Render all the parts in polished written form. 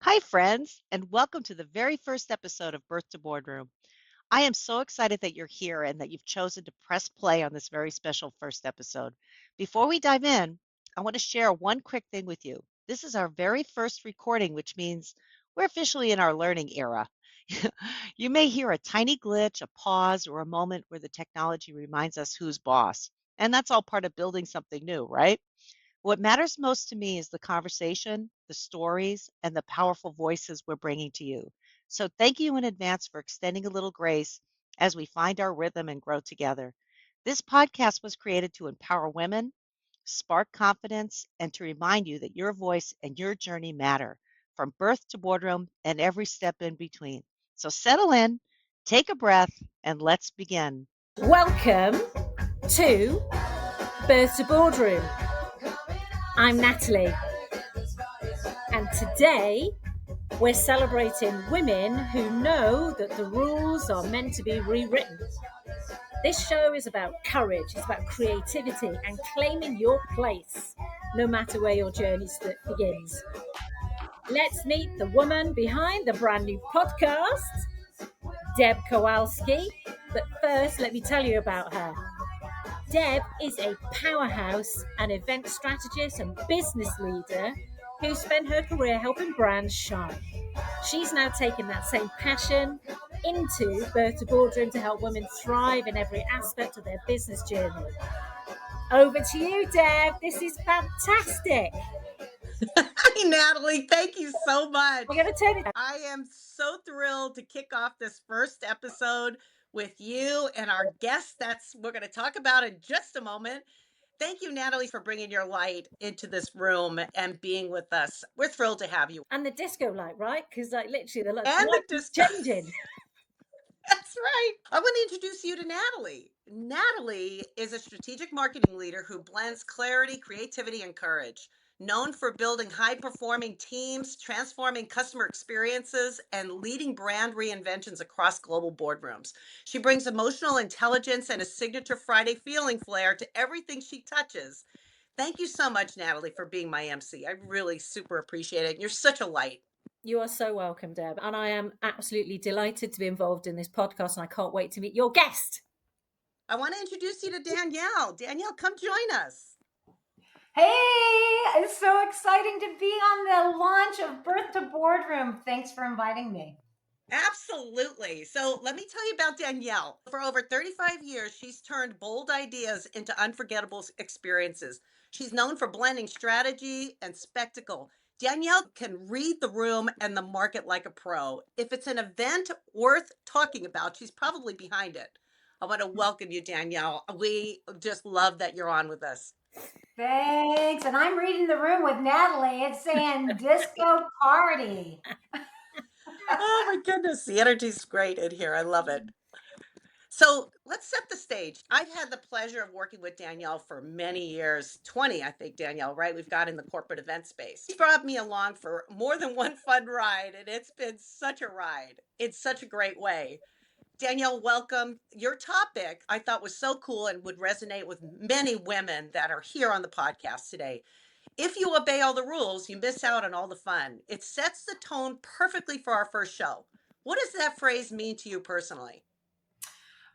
Hi, friends, and welcome to the very first episode of Birth2Boardroom. I am so excited that you're here and that you've chosen to press play on this very special first episode. Before we dive in, I want to share one quick thing with you. This is our very first recording, which means we're officially in our learning era. You may hear a tiny glitch, a pause, or a moment where the technology reminds us who's boss. And that's all part of building something new, right? What matters most to me is the conversation, the stories, and the powerful voices we're bringing to you. So thank you in advance for extending a little grace as we find our rhythm and grow together. This podcast was created to empower women, spark confidence, and to remind you that your voice and your journey matter from birth to boardroom and every step in between. So settle in, take a breath, and let's begin. Welcome to Birth2Boardroom. I'm Natalie, and today we're celebrating women who know that the rules are meant to be rewritten. This show is about courage, it's about creativity and claiming your place, no matter where your journey begins. Let's meet the woman behind the brand new podcast, Deb Kowalski. But first, let me tell you about her. Deb is a powerhouse, an event strategist and business leader who spent her career helping brands shine. She's now taken that same passion into Birth2Boardroom to help women thrive in every aspect of their business journey. Over to you, Deb. This is fantastic. Hi, Natalie. Thank you so much. We're going to turn it. I am so thrilled to kick off this first episode with you and our guest. That's we're going to talk about in just a moment. Thank you, Natalie, for bringing your light into this room and being with us. We're thrilled to have you. And the disco light, right? Because literally the light is disco. changing. That's right. I want to introduce you to Natalie. Natalie is a strategic marketing leader who blends clarity, creativity, and courage. Known for building high performing teams, transforming customer experiences, and leading brand reinventions across global boardrooms. She brings emotional intelligence and a signature Friday feeling flair to everything she touches. Thank you so much, Natalie, for being my MC. I really super appreciate it. You're such a light. You are so welcome, Deb. And I am absolutely delighted to be involved in this podcast, and I can't wait to meet your guest. I want to introduce you to Danielle. Danielle, come join us. Hey, it's so exciting to be on the launch of Birth2Boardroom. Thanks for inviting me. Absolutely. So let me tell you about Danielle. For over 35 years, she's turned bold ideas into unforgettable experiences. She's known for blending strategy and spectacle. Danielle can read the room and the market like a pro. If it's an event worth talking about, she's probably behind it. I want to welcome you, Danielle. We just love that you're on with us. Thanks. And I'm reading the room with Natalie. It's saying disco party. Oh my goodness, the energy's great in here. I love it. So let's set the stage. I've had the pleasure of working with Danielle for many years, 20, I think, Danielle, right? We've got in the corporate event space. She brought me along for more than one fun ride, and it's been such a ride in such a great way. Danielle, welcome. Your topic I thought was so cool and would resonate with many women that are here on the podcast today. If you obey all the rules, you miss out on all the fun. It sets the tone perfectly for our first show. What does that phrase mean to you personally?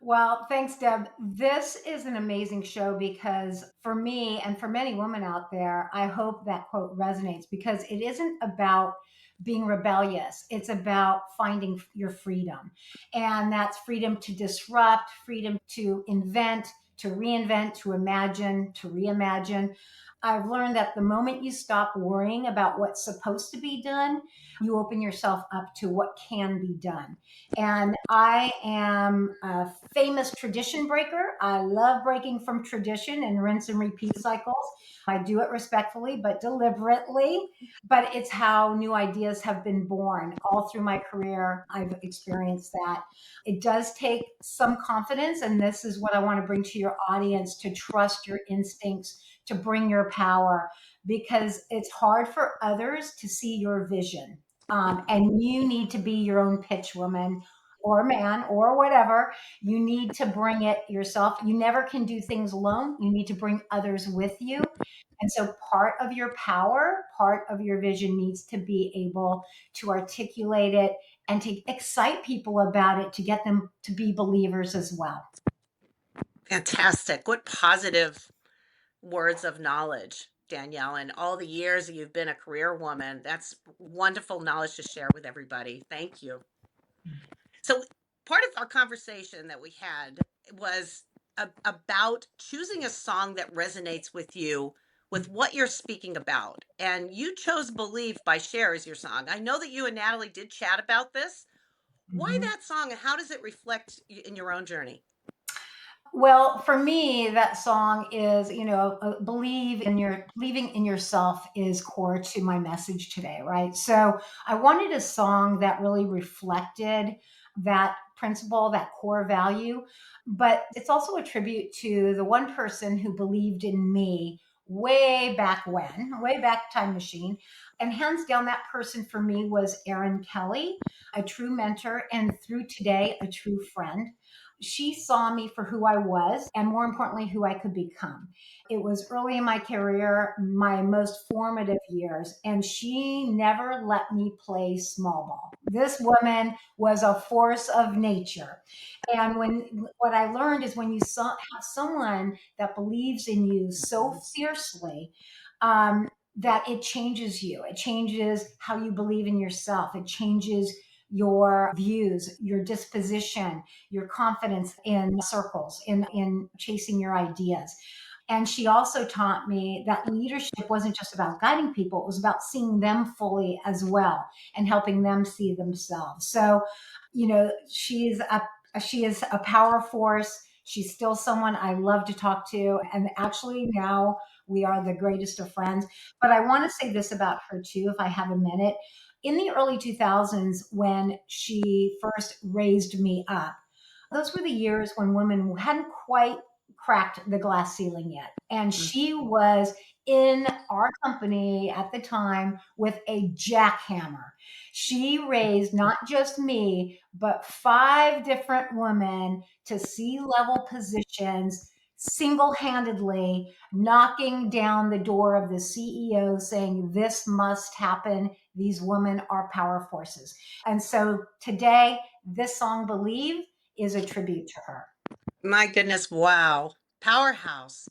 Well, thanks, Deb. This is an amazing show because for me and for many women out there, I hope that quote resonates because it isn't about being rebellious. It's about finding your freedom. And that's freedom to disrupt, freedom to invent, to reinvent, to imagine, to reimagine. I've learned that the moment you stop worrying about what's supposed to be done, you open yourself up to what can be done. And I am a famous tradition breaker. I love breaking from tradition and rinse and repeat cycles. I do it respectfully, but deliberately. But it's how new ideas have been born all through my career. I've experienced that. It does take some confidence. And this is what I want to bring to your audience, to trust your instincts, to bring your power, because it's hard for others to see your vision. And you need to be your own pitch woman or man or whatever. You need to bring it yourself. You never can do things alone. You need to bring others with you. And so part of your power, part of your vision needs to be able to articulate it and to excite people about it, to get them to be believers as well. Fantastic. What positive words of knowledge, Danielle, and all the years that you've been a career woman. That's wonderful knowledge to share with everybody. Thank you. So, part of our conversation that we had was about choosing a song that resonates with you, with what you're speaking about. And you chose Believe by Cher as your song. I know that you and Natalie did chat about this. Why Mhm. that song, and how does it reflect in your own journey? Well, for me, that song is, believing in yourself is core to my message today, right? So I wanted a song that really reflected that principle, that core value, but it's also a tribute to the one person who believed in me way back time machine. And hands down, that person for me was Erin Kelly, a true mentor, and through today, a true friend. She saw me for who I was and more importantly, who I could become. It was early in my career, my most formative years, and she never let me play small ball. This woman was a force of nature. And what I learned is when have someone that believes in you so fiercely, that it changes you. It changes how you believe in yourself. It changes your views, your disposition, your confidence in circles, in chasing your ideas. And she also taught me that leadership wasn't just about guiding people, it was about seeing them fully as well and helping them see themselves. So, she is a power force. She's still someone I love to talk to. And actually now we are the greatest of friends. But I want to say this about her too, if I have a minute. In the early 2000s, when she first raised me up, those were the years when women hadn't quite cracked the glass ceiling yet. And she was in our company at the time with a jackhammer. She raised not just me, but 5 different women to C-level positions single handedly, knocking down the door of the CEO saying, "This must happen. These women are power forces." And so today, this song, Believe, is a tribute to her. My goodness, wow. Powerhouse.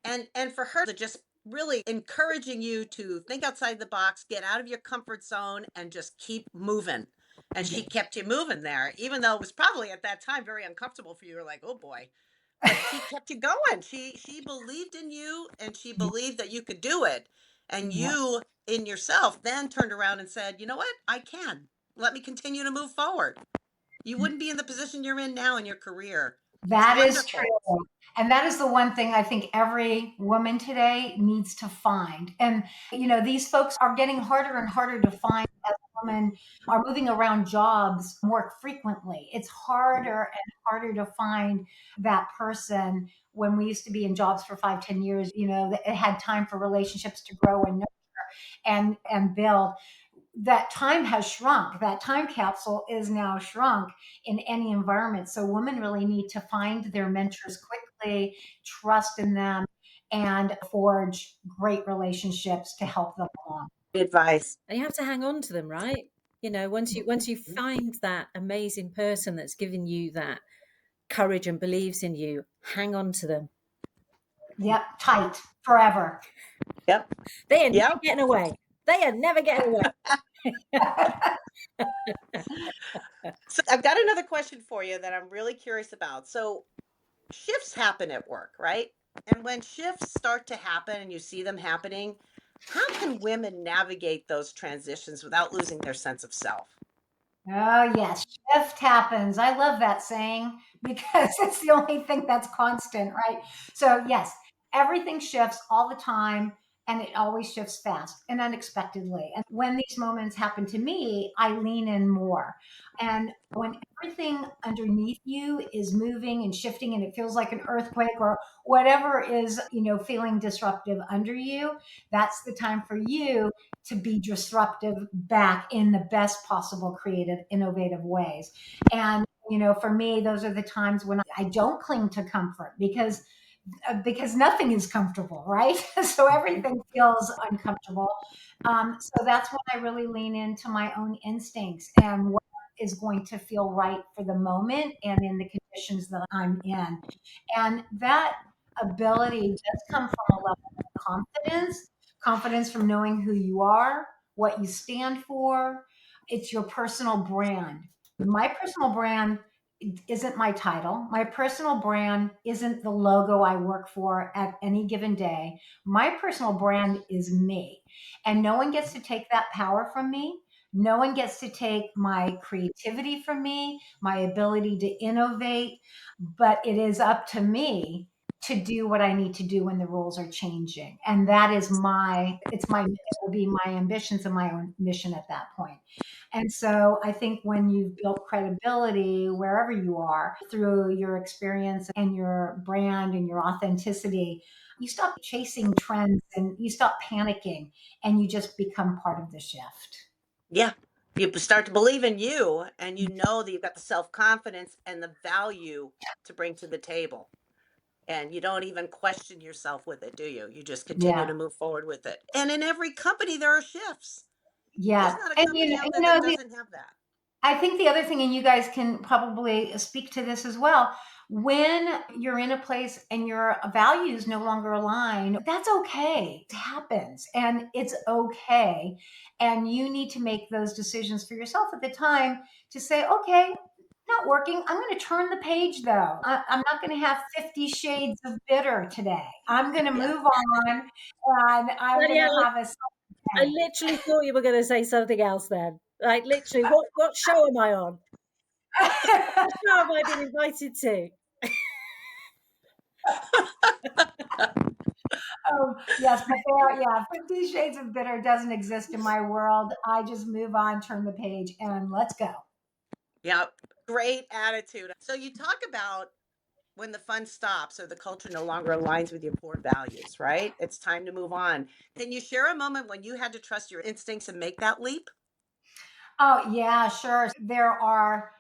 And for her to just really encouraging you to think outside the box, get out of your comfort zone and just keep moving. And Yeah. she kept you moving there, even though it was probably at that time very uncomfortable for you. You're like, oh boy. But she kept you going. She believed in you and she Yeah. believed that you could do it. And Yeah. you in yourself then turned around and said, you know what? I can. Let me continue to move forward. You wouldn't be in the position you're in now in your career. It's That is wonderful. true. And that is the one thing I think every woman today needs to find. And, these folks are getting harder and harder to find as women are moving around jobs more frequently. It's harder and harder to find that person. When we used to be in jobs for 5, 10 years, it had time for relationships to grow and build. That time has shrunk. That time capsule is now shrunk in any environment. So women really need to find their mentors quickly, trust in them, and forge great relationships to help them along. Advice. And you have to hang on to them, right? Once you find that amazing person that's given you that courage and believes in you, hang on to them. Yep, tight forever. Yep. They are never Yep. getting away. They are never getting away. So I've got another question for you that I'm really curious about. So shifts happen at work, right? And when shifts start to happen and you see them happening, how can women navigate those transitions without losing their sense of self? Oh, yes. Shift happens. I love that saying because it's the only thing that's constant, right? So, yes, everything shifts all the time and it always shifts fast and unexpectedly. And when these moments happen to me, I lean in more. And when everything underneath you is moving and shifting and it feels like an earthquake or whatever is, feeling disruptive under you, that's the time for you to be disruptive back in the best possible creative, innovative ways. And, for me, those are the times when I don't cling to comfort because because nothing is comfortable, right? So everything feels uncomfortable. So that's when I really lean into my own instincts and what is going to feel right for the moment and in the conditions that I'm in. And that ability does come from a level of confidence, confidence from knowing who you are, what you stand for. It's your personal brand. My personal brand isn't my title. My personal brand isn't the logo I work for at any given day. My personal brand is me. And no one gets to take that power from me. No one gets to take my creativity from me, my ability to innovate, but it is up to me to do what I need to do when the rules are changing. And that is it will be my ambitions and my own mission at that point. And so I think when you've built credibility wherever you are through your experience and your brand and your authenticity, you stop chasing trends and you stop panicking and you just become part of the shift. Yeah. You start to believe in you and you know that you've got the self confidence and the value to bring to the table. And you don't even question yourself with it, do you? You just continue Yeah. to move forward with it. And in every company, there are shifts. There's Yeah. not a And company out there that know, doesn't have that. I think the other thing, and you guys can probably speak to this as well, when you're in a place and your values no longer align, that's okay. It happens and it's okay. And you need to make those decisions for yourself at the time to say, okay, not working. I'm going to turn the page though. I'm not going to have 50 shades of bitter today. I'm going to Yeah. move on and I'm going to Danielle, have a I day. literally thought you were going to say something else then. Like, literally, what show am I on? What show have I been invited to? Yes, but there, yeah, 50 Shades of Bitter doesn't exist in my world. I just move on, turn the page, and let's go. Yeah. Great attitude. So you talk about when the fun stops or the culture no longer aligns with your core values, right? It's time to move on. Can you share a moment when you had to trust your instincts and make that leap? Oh, yeah, sure. There are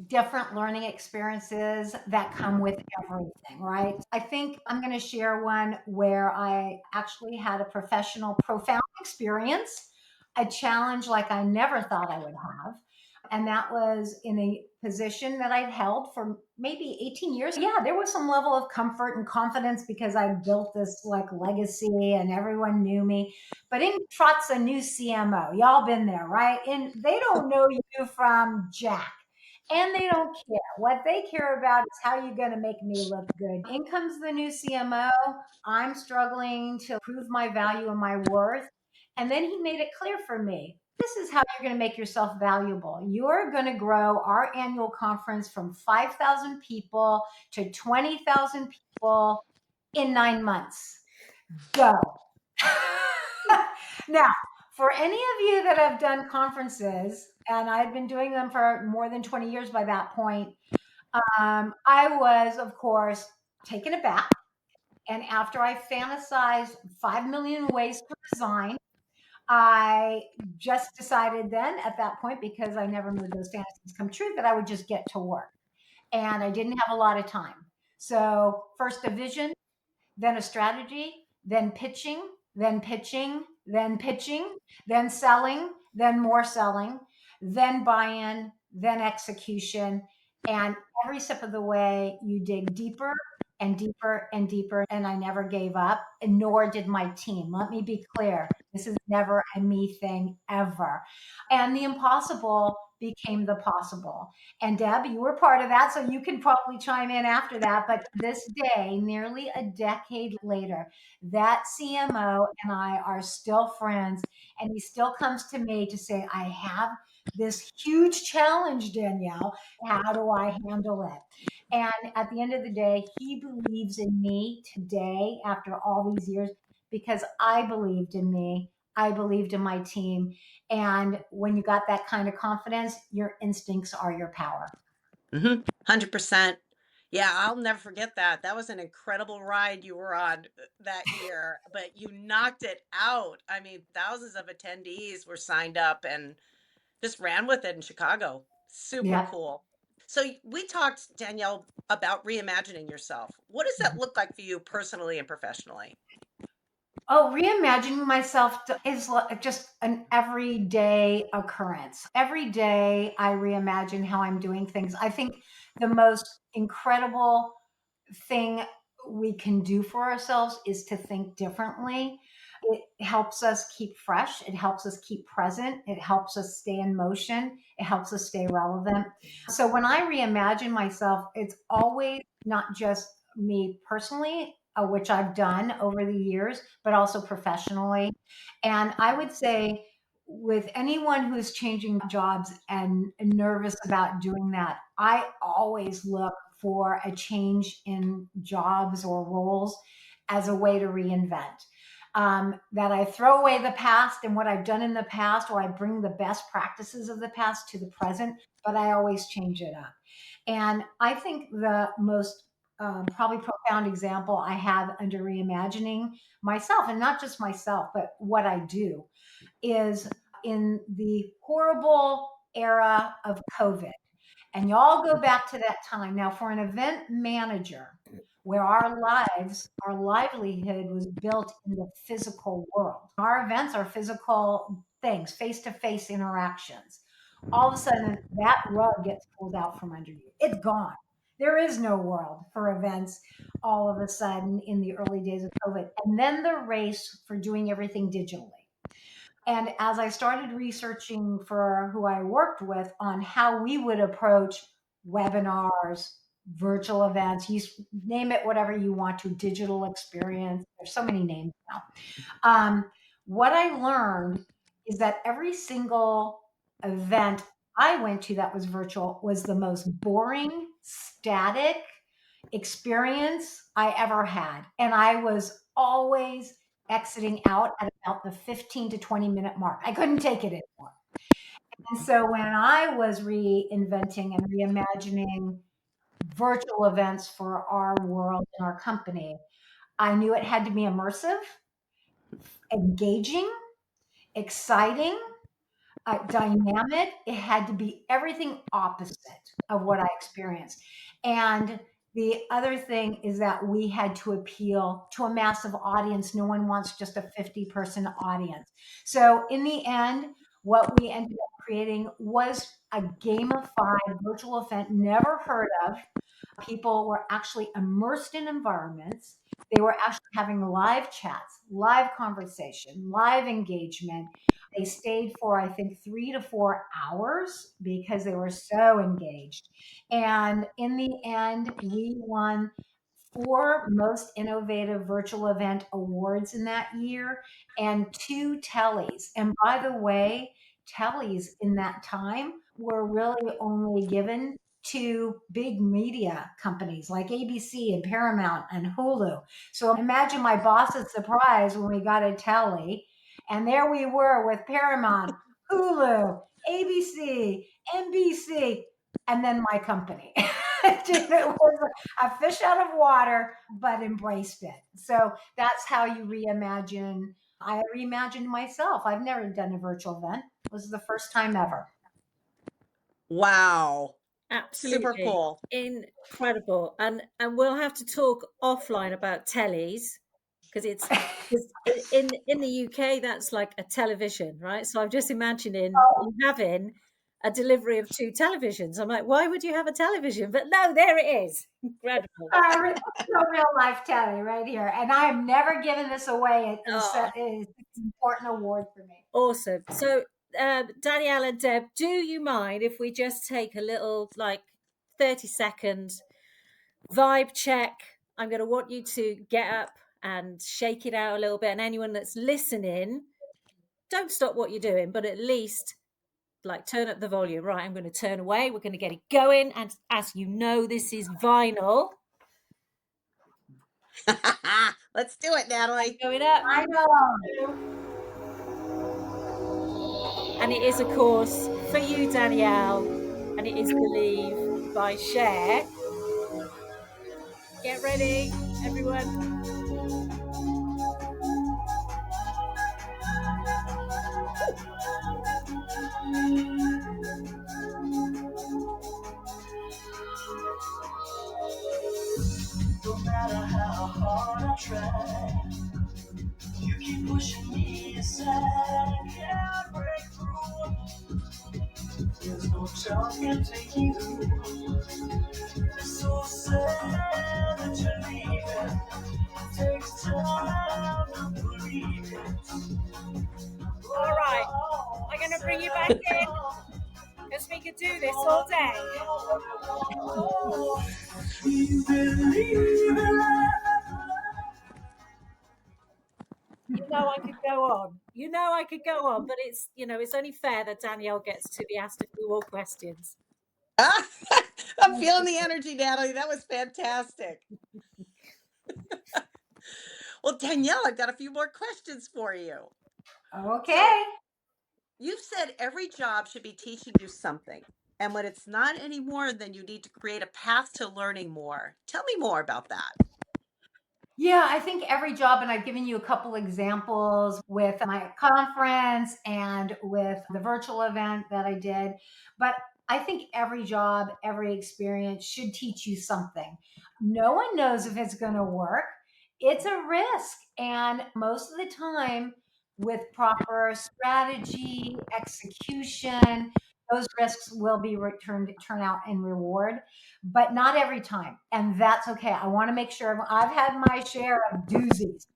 different learning experiences that come with everything, right? I think I'm going to share one where I actually had a professional, profound experience, a challenge like I never thought I would have. And that was in a position that I'd held for maybe 18 years. Yeah, there was some level of comfort and confidence because I built this like legacy and everyone knew me. But in trots a new CMO. Y'all been there, right? And they don't know you from Jack and they don't care. What they care about is how you're going to make me look good. In comes the new CMO. I'm struggling to prove my value and my worth. And then he made it clear for me this is how you're going to make yourself valuable. You're going to grow our annual conference from 5,000 people to 20,000 people in 9 months. Go. Now, for any of you that have done conferences, and I've been doing them for more than 20 years by that point, I was, of course, taken aback. And after I fantasized 5 million ways to resign, I just decided then at that point, because I never made those fantasies come true, that I would just get to work. And I didn't have a lot of time. So, first a vision, then a strategy, then pitching, then pitching, then pitching, then selling, then more selling, then buy in, then execution. And every step of the way, you dig deeper and deeper and deeper. And I never gave up, and nor did my team. Let me be clear this is never a me thing ever. And the impossible became the possible. And Deb, you were part of that, so you can probably chime in after that. But this day, nearly a decade later, that CMO and I are still friends. And he still comes to me to say, I have this huge challenge, Danielle. How do I handle it? And at the end of the day, he believes in me today after all these years because I believed in me. I believed in my team. And when you got that kind of confidence, your instincts are your power. 100%. Yeah, I'll never forget that. That was an incredible ride you were on that year, but you knocked it out. I mean, thousands of attendees were signed up and just ran with it in Chicago. Super Yeah. cool. So we talked, Danielle, about reimagining yourself. What does that look like for you personally and professionally? Oh, reimagining myself is just an everyday occurrence. Every day I reimagine how I'm doing things. I think the most incredible thing we can do for ourselves is to think differently. It helps us keep fresh. It helps us keep present. It helps us stay in motion. It helps us stay relevant. So when I reimagine myself, it's always not just me personally, which I've done over the years, but also professionally. And I would say, with anyone who's changing jobs and nervous about doing that, I always look for a change in jobs or roles as a way to reinvent. That I throw away the past and what I've done in the past, or I bring the best practices of the past to the present, but I always change it up. And I think the most probably profound example I have under reimagining myself, and not just myself, but what I do, is in the horrible era of COVID. And y'all go back to that time. Now, for an event manager, where our lives, our livelihood was built in the physical world. Our events are physical things, face to face interactions. All of a sudden, that rug gets pulled out from under you. It's gone. There is no world for events all of a sudden in the early days of COVID. And then the race for doing everything digitally. And as I started researching for who I worked with on how we would approach webinars, virtual events, you name it, whatever you want to, digital experience, there's so many names now. What I learned is that every single event I went to that was virtual was the most boring, static experience I ever had. And I was always exiting out at about the 15 to 20-minute mark. I couldn't take it anymore. And so when I was reinventing and reimagining virtual events for our world and our company, I knew it had to be immersive, engaging, exciting, dynamic. It had to be everything opposite of what I experienced. And the other thing is that we had to appeal to a massive audience. No one wants just a 50-person audience. So in the end, what we ended up creating was a gamified virtual event never heard of. People were actually immersed in environments. They were actually having live chats, live conversation, live engagement. They stayed for, I think, 3 to 4 hours because they were so engaged. And in the end, we won 4 most innovative virtual event awards in that year and 2 tellies. And by the way, tellies in that time were really only given to big media companies like ABC and Paramount and Hulu. So imagine my boss's surprise when we got a telly, and there we were with Paramount, Hulu, ABC, NBC, and then my company. It was a fish out of water, but embraced it. So that's how you reimagine. I reimagined myself. I've never done a virtual event. It was the first time ever. Wow. Super Absolutely cool. incredible. And we'll have to talk offline about tellies because in the UK that's like a television, right? So I'm just imagining you having a delivery of 2 televisions. I'm like, why would you have a television? But no, there it is. Incredible. A real life telly right here. And I am never giving this away. It's Oh, an important award for me. awesome. So, Danielle and Deb, do you mind if we just take a little, like, 30-second vibe check? I'm going to want you to get up and shake it out a little bit. And anyone that's listening, don't stop what you're doing, but at least like turn up the volume. Right, I'm going to turn away. We're going to get it going. And as you know, this is vinyl. Let's do it, Natalie. Going up. I know. And it is, of course, for you, Danielle. And it is Believe by Cher. Get ready, everyone. can't take you. So sad that you're leaving. It takes time to believe it. All right, I'm going to bring you back in because we could do this all day. You believe in I could go on. I could go on, but it's only fair that Danielle gets to be asked a few more questions. I'm feeling the energy, Natalie. That was fantastic. Well, Danielle, I've got a few more questions for you. Okay. So, you've said every job should be teaching you something. And when it's not anymore, then you need to create a path to learning more. Tell me more about that. Yeah, I think every job, and I've given you a couple examples with my conference and with the virtual event that I did. But I think every job, every experience should teach you something. No one knows if it's going to work. It's a risk. And most of the time, with proper strategy, execution, those risks will be turn out in reward, but not every time. And that's okay. I want to make sure I've had my share of doozies.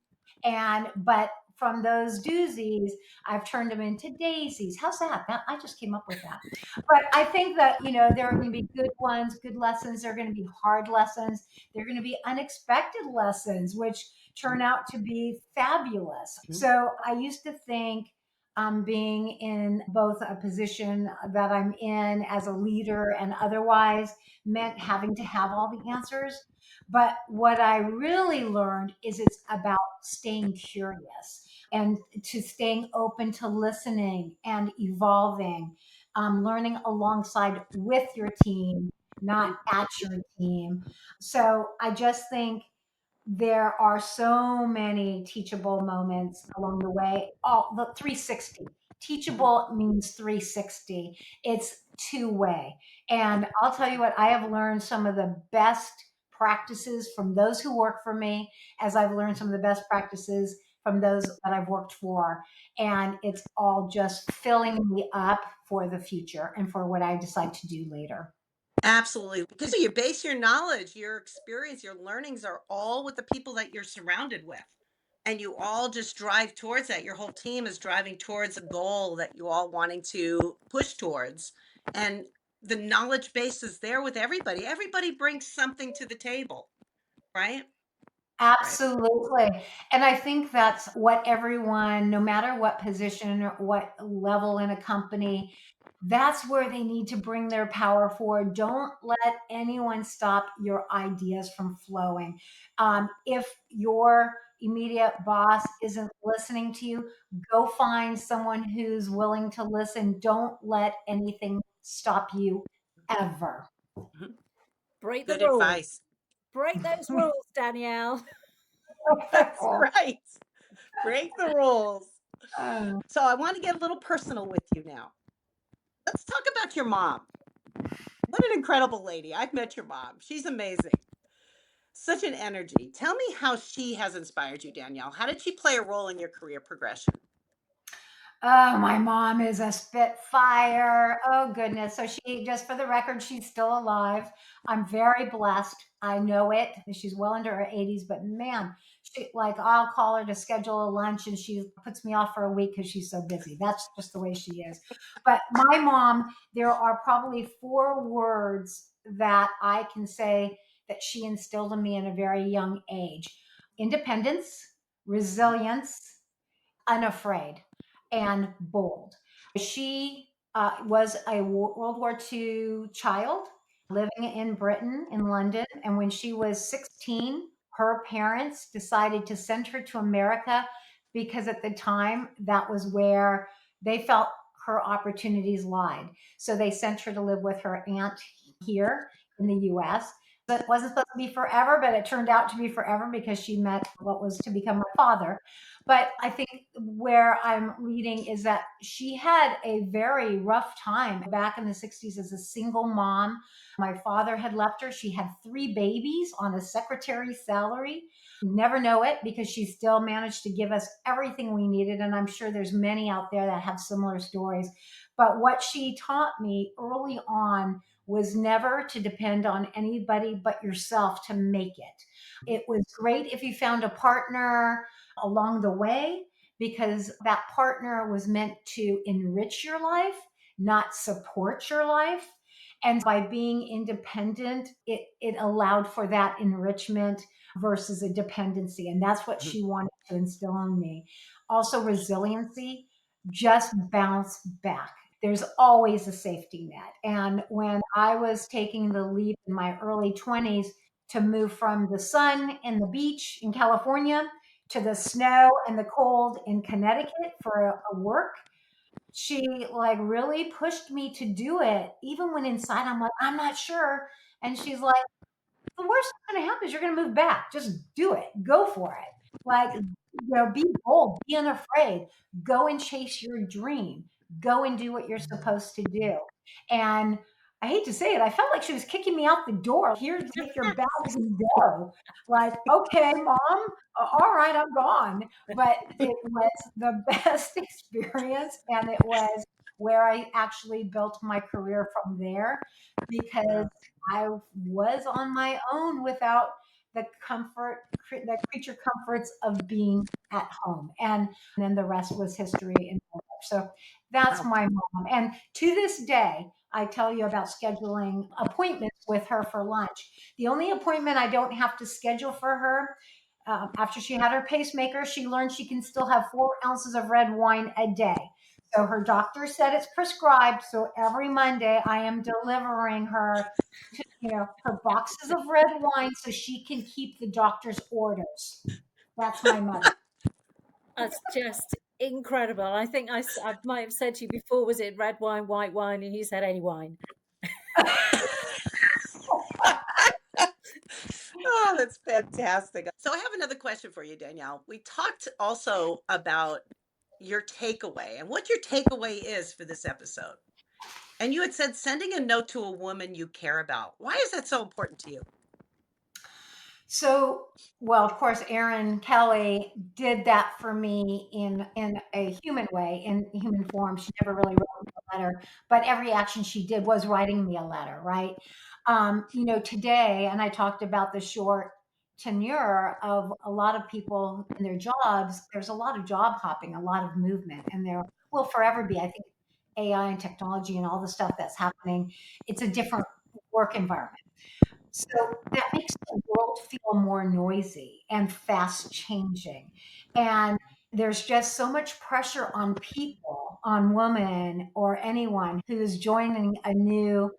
But from those doozies, I've turned them into daisies. How's that? I just came up with that. But I think that, there are going to be good ones, good lessons. There are going to be hard lessons. There are going to be unexpected lessons, which turn out to be fabulous. So I used to think being in both a position that I'm in as a leader and otherwise meant having to have all the answers. But what I really learned is it's about staying curious and to staying open to listening and evolving, learning alongside with your team, not at your team. So I just think there are so many teachable moments along the way. All the 360. Teachable means 360. It's two-way. And I'll tell you what, I have learned some of the best practices from those who work for me, as I've learned some of the best practices from those that I've worked for. And it's all just filling me up for the future and for what I decide to do later. Absolutely. Because you base your knowledge, your experience, your learnings are all with the people that you're surrounded with. And you all just drive towards that. Your whole team is driving towards a goal that you all wanting to push towards. And the knowledge base is there with everybody. Everybody brings something to the table, right? Right. Absolutely. And I think that's what everyone, no matter what position or what level in a company, that's where they need to bring their power forward. Don't let anyone stop your ideas from flowing. If your immediate boss isn't listening to you, go find someone who's willing to listen. Don't let anything stop you ever. Mhm. Break the Good rules. advice. Break those rules, Danielle. That's right. Break the rules. Uh, So I want to get a little personal with you now. Let's talk about your mom. What an incredible lady. I've met your mom. She's amazing. Such an energy. Tell me how she has inspired you, Danielle. How did she play a role in your career progression? Oh, my mom is a spitfire. Oh, goodness. So she, just for the record, she's still alive. I'm very blessed. I know it. She's well into her 80s, but man, I'll call her to schedule a lunch and she puts me off for a week because she's so busy. That's just the way she is. But my mom, there are probably four words that I can say that she instilled in me in a very young age: independence, resilience, unafraid, and bold. She was a World War II child living in Britain, in London. And when she was 16, her parents decided to send her to America because at the time that was where they felt her opportunities lied. So they sent her to live with her aunt here in the US. It wasn't supposed to be forever, but it turned out to be forever because she met what was to become my father. But I think where I'm leading is that she had a very rough time back in the 60s as a single mom. My father had left her. She had three babies on a secretary's salary. Never know it because she still managed to give us everything we needed. And I'm sure there's many out there that have similar stories. But what she taught me early on was never to depend on anybody but yourself to make it. It was great if you found a partner along the way because that partner was meant to enrich your life, not support your life. And by being independent, it allowed for that enrichment versus a dependency. And that's what she wanted to instill in me. Also, resiliency, just bounce back. There's always a safety net. And when I was taking the leap in my early 20s to move from the sun and the beach in California to the snow and the cold in Connecticut for a work, she like really pushed me to do it, even when inside I'm like, I'm not sure. And she's like, the worst that's going to happen is you're going to move back. Just do it. Go for it. Like, be bold, be unafraid, go and chase your dream, go and do what you're supposed to do. And I hate to say it, I felt like she was kicking me out the door. Here, take your bags and go. Like, okay, mom, all right, I'm gone. But it was the best experience. And it was where I actually built my career from there because I was on my own without the creature comforts of being at home. And then the rest was history. And so that's Wow. my mom. And to this day, I tell you about scheduling appointments with her for lunch. The only appointment I don't have to schedule for her, after she had her pacemaker, she learned she can still have 4 ounces of red wine a day. So her doctor said it's prescribed. So every Monday I am delivering her, her boxes of red wine so she can keep the doctor's orders. That's my mother. That's just incredible. I think I might have said to you before, was it red wine, white wine? And you said any wine. Oh, that's fantastic. So I have another question for you, Danielle. We talked also about your takeaway and what your takeaway is for this episode. And you had said sending a note to a woman you care about. Why is that so important to you? So, well, of course, Erin Kelly did that for me in a human way, in human form. She never really wrote me a letter, but every action she did was writing me a letter, right? Today, and I talked about the short tenure of a lot of people in their jobs. There's a lot of job hopping, a lot of movement, and there will forever be. I think AI and technology and all the stuff that's happening. It's a different work environment. So that makes the world feel more noisy and fast changing. And there's just so much pressure on people, on women or anyone who's joining a new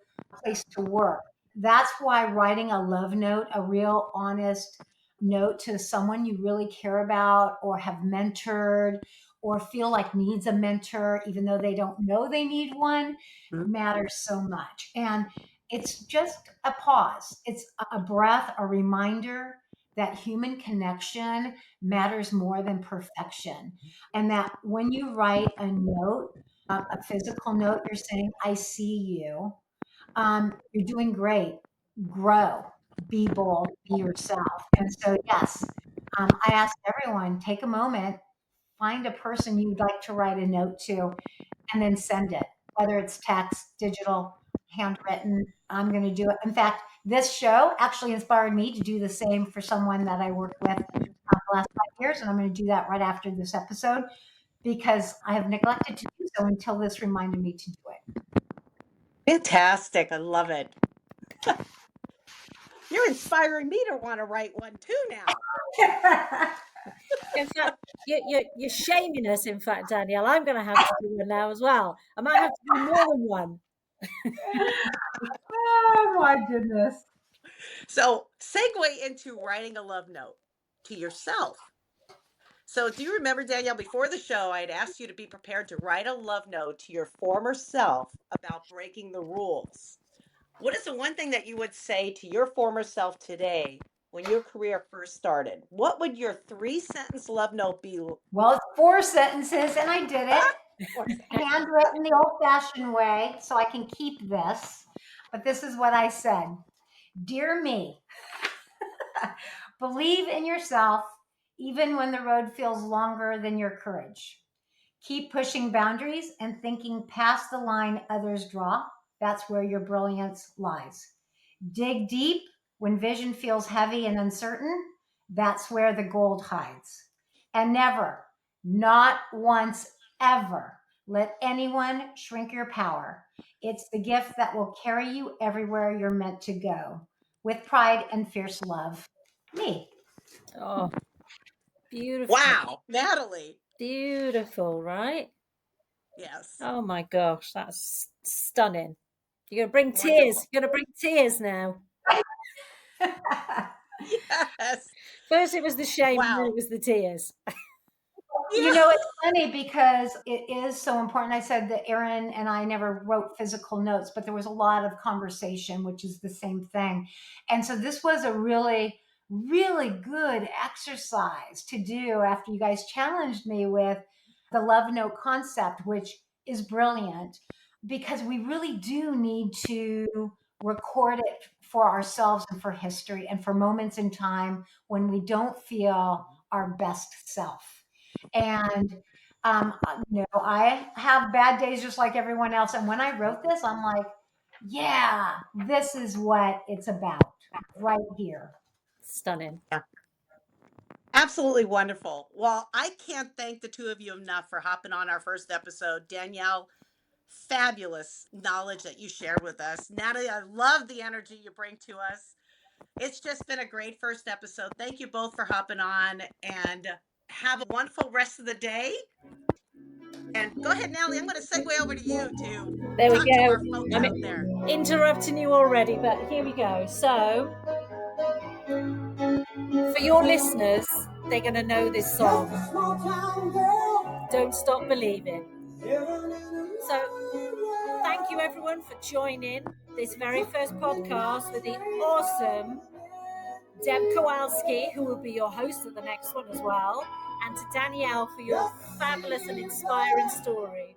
place to work. That's why writing a love note, a real honest note to someone you really care about or have mentored or feel like needs a mentor, even though they don't know they need one, Mhm. matters so much. And it's just a pause. It's a breath, a reminder that human connection matters more than perfection. And that when you write a note, a physical note, you're saying, I see you. You're doing great. Grow, be bold, be yourself. And so, yes, I ask everyone take a moment, find a person you'd like to write a note to, and then send it, whether it's text, digital, handwritten. I'm going to do it. In fact, this show actually inspired me to do the same for someone that I worked with the last 5 years. And I'm going to do that right after this episode because I have neglected to do so until this reminded me to do it. Fantastic. I love it. You're inspiring me to want to write one too now. In fact, you're shaming us, in fact, Danielle. I'm going to have to do one now as well. I might have to do more than one. Oh my goodness. So, segue into writing a love note to yourself. So, do you remember, Danielle, before the show, I had asked you to be prepared to write a love note to your former self about breaking the rules. What is the one thing that you would say to your former self today when your career first started? What would your 3 sentence love note be? Well, it's 4 sentences, and I did it. Or It's handwritten the old fashioned way, so I can keep this. But this is what I said. Dear me, believe in yourself even when the road feels longer than your courage. Keep pushing boundaries and thinking past the line others draw. That's where your brilliance lies. Dig deep when vision feels heavy and uncertain. That's where the gold hides. And never, not once, ever let anyone shrink your power. It's the gift that will carry you everywhere you're meant to go. With pride and fierce love. Me. Oh, beautiful. wow, Natalie. Beautiful, right? Yes. Oh my gosh, that's stunning. You're going to bring tears. Wonderful. You're going to bring tears now. Yes. First it was the shame, and then it Wow. was the tears. You Yeah. know, it's funny because it is so important. I said that Erin and I never wrote physical notes, but there was a lot of conversation, which is the same thing. And so this was a really, really good exercise to do after you guys challenged me with the love note concept, which is brilliant because we really do need to record it for ourselves and for history and for moments in time when we don't feel our best self. And I have bad days just like everyone else. And when I wrote this, I'm like, yeah, this is what it's about right here. Stunning. Yeah. Absolutely wonderful. Well, I can't thank the two of you enough for hopping on our first episode. Danielle, fabulous knowledge that you shared with us. Natalie, I love the energy you bring to us. It's just been a great first episode. Thank you both for hopping on and have a wonderful rest of the day. And go ahead, Natalie. I'm going to segue over to you to There we talk to go. our folks I'm out there. interrupting you already, but here we go. So, for your listeners, they're going to know this song. Don't Stop Believing. So, thank you everyone for joining this very first podcast with the awesome Deb Kowalski, who will be your host of the next one as well, and to Danielle for your fabulous and inspiring story.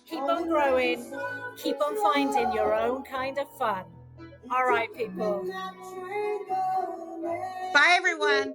Keep on growing, keep on finding your own kind of fun. All right, people. Bye, everyone.